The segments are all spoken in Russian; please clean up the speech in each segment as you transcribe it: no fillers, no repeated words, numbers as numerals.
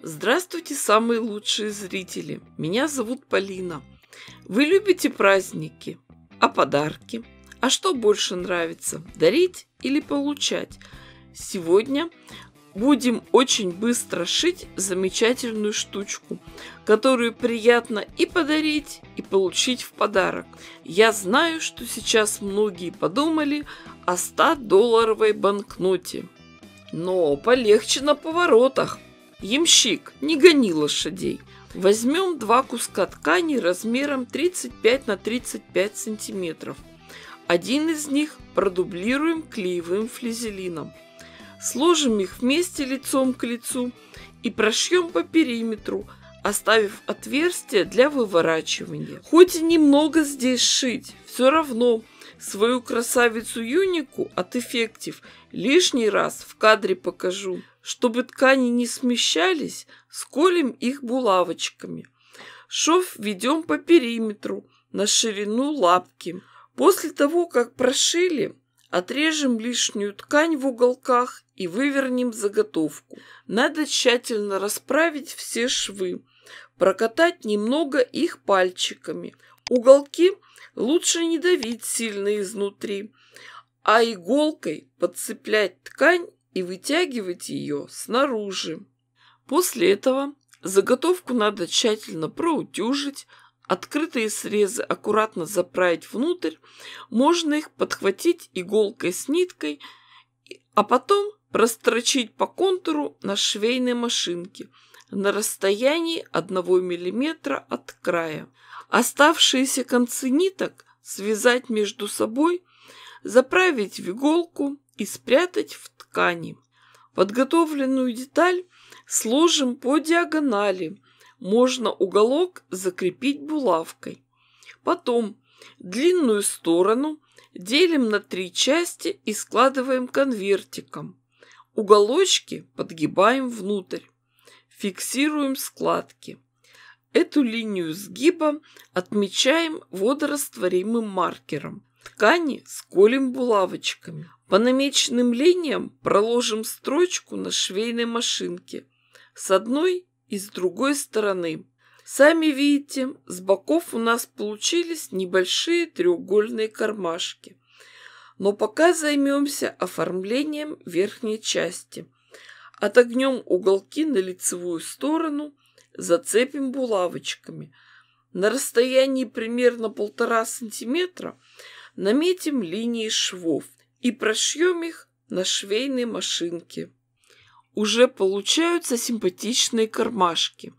Здравствуйте, самые лучшие зрители! Меня зовут Полина. Вы любите праздники? А подарки? А что больше нравится, дарить или получать? Сегодня будем очень быстро шить замечательную штучку, которую приятно и подарить, и получить в подарок. Я знаю, что сейчас многие подумали о 100-долларовой банкноте. Но полегче на поворотах. Ямщик, не гони лошадей. Возьмем два куска ткани размером 35 на 35 сантиметров. Один из них продублируем клеевым флизелином. Сложим их вместе лицом к лицу и прошьем по периметру, оставив отверстие для выворачивания. Хоть и немного здесь шить, все равно свою красавицу Юнику от Effective лишний раз в кадре покажу. Чтобы ткани не смещались, сколем их булавочками. Шов ведем по периметру на ширину лапки. После того, как прошили, отрежем лишнюю ткань в уголках и вывернем заготовку. Надо тщательно расправить все швы, прокатать немного их пальчиками. Уголки лучше не давить сильно изнутри, а иголкой подцеплять ткань и вытягивать ее снаружи. После этого заготовку надо тщательно проутюжить, открытые срезы аккуратно заправить внутрь, можно их подхватить иголкой с ниткой, а потом прострочить по контуру на швейной машинке на расстоянии 1 мм от края. Оставшиеся концы ниток связать между собой, заправить в иголку и спрятать в ткани. Подготовленную деталь сложим по диагонали. Можно уголок закрепить булавкой. Потом длинную сторону делим на 3 части и складываем конвертиком. Уголочки подгибаем внутрь. Фиксируем складки. Эту линию сгиба отмечаем водорастворимым маркером. Ткани сколем булавочками. По намеченным линиям проложим строчку на швейной машинке с одной и с другой стороны. Сами видите, с боков у нас получились небольшие треугольные кармашки. Но пока займемся оформлением верхней части. Отогнем уголки на лицевую сторону, зацепим булавочками. На расстоянии примерно 1,5 см наметим линии швов и прошьем их на швейной машинке. Уже получаются симпатичные кармашки.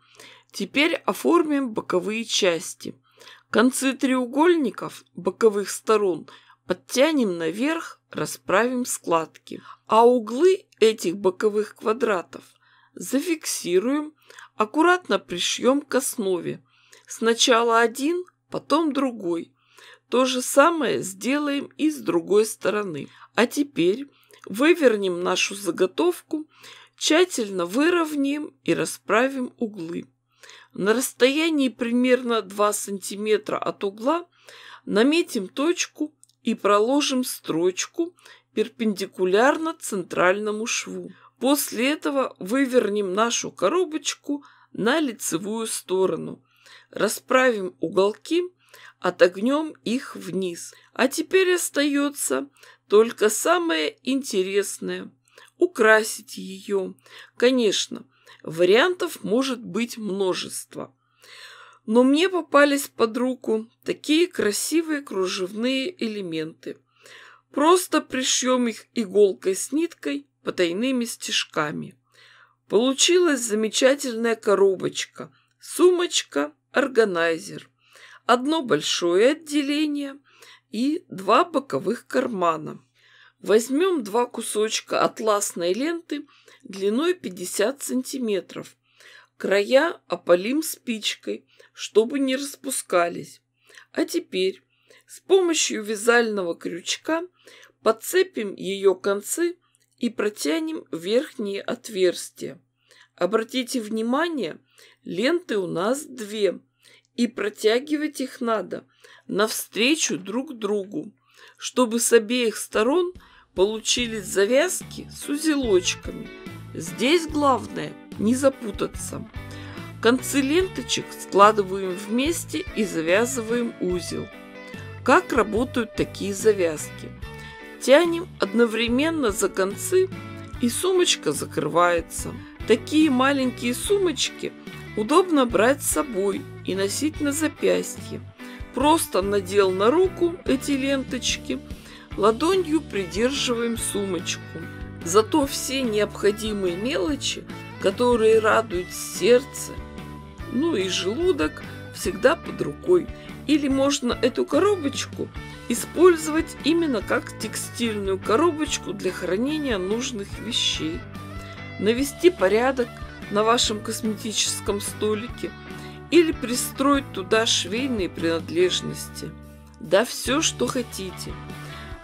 Теперь оформим боковые части. Концы треугольников боковых сторон подтянем наверх, расправим складки. А углы этих боковых квадратов зафиксируем, аккуратно пришьем к основе. Сначала один, потом другой. То же самое сделаем и с другой стороны. А теперь вывернем нашу заготовку, тщательно выровняем и расправим углы. На расстоянии примерно 2 см от угла наметим точку и проложим строчку перпендикулярно центральному шву. После этого вывернем нашу коробочку на лицевую сторону. Расправим уголки, отогнем их вниз. А теперь остается только самое интересное – украсить ее. Конечно, вариантов может быть множество. Но мне попались под руку такие красивые кружевные элементы. Просто пришьем их иголкой с ниткой потайными стежками. Получилась замечательная коробочка, сумочка-органайзер. Одно большое отделение и 2 боковых кармана. Возьмем 2 кусочка атласной ленты длиной 50 см. Края опалим спичкой, чтобы не распускались. А теперь с помощью вязального крючка подцепим ее концы и протянем верхние отверстия. Обратите внимание, ленты у нас 2. И протягивать их надо навстречу друг другу, чтобы с обеих сторон получились завязки с узелочками. Здесь главное не запутаться. Концы ленточек складываем вместе и завязываем узел. Как работают такие завязки? Тянем одновременно за концы, и сумочка закрывается. Такие маленькие сумочки удобно брать с собой и носить на запястье. Просто надел на руку эти ленточки, ладонью придерживаем сумочку. Зато все необходимые мелочи, которые радуют сердце, и желудок, всегда под рукой. Или можно эту коробочку использовать именно как текстильную коробочку для хранения нужных вещей. Навести порядок на вашем косметическом столике или пристроить туда швейные принадлежности. Да все, что хотите.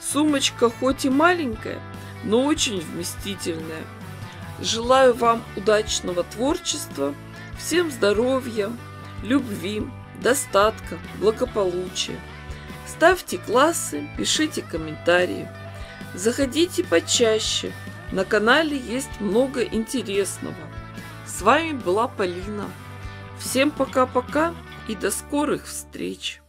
Сумочка хоть и маленькая, но очень вместительная. Желаю вам удачного творчества, всем здоровья, любви, достатка, благополучия. Ставьте классы, пишите комментарии. Заходите почаще. На канале есть много интересного. С вами была Полина. Всем пока-пока и до скорых встреч!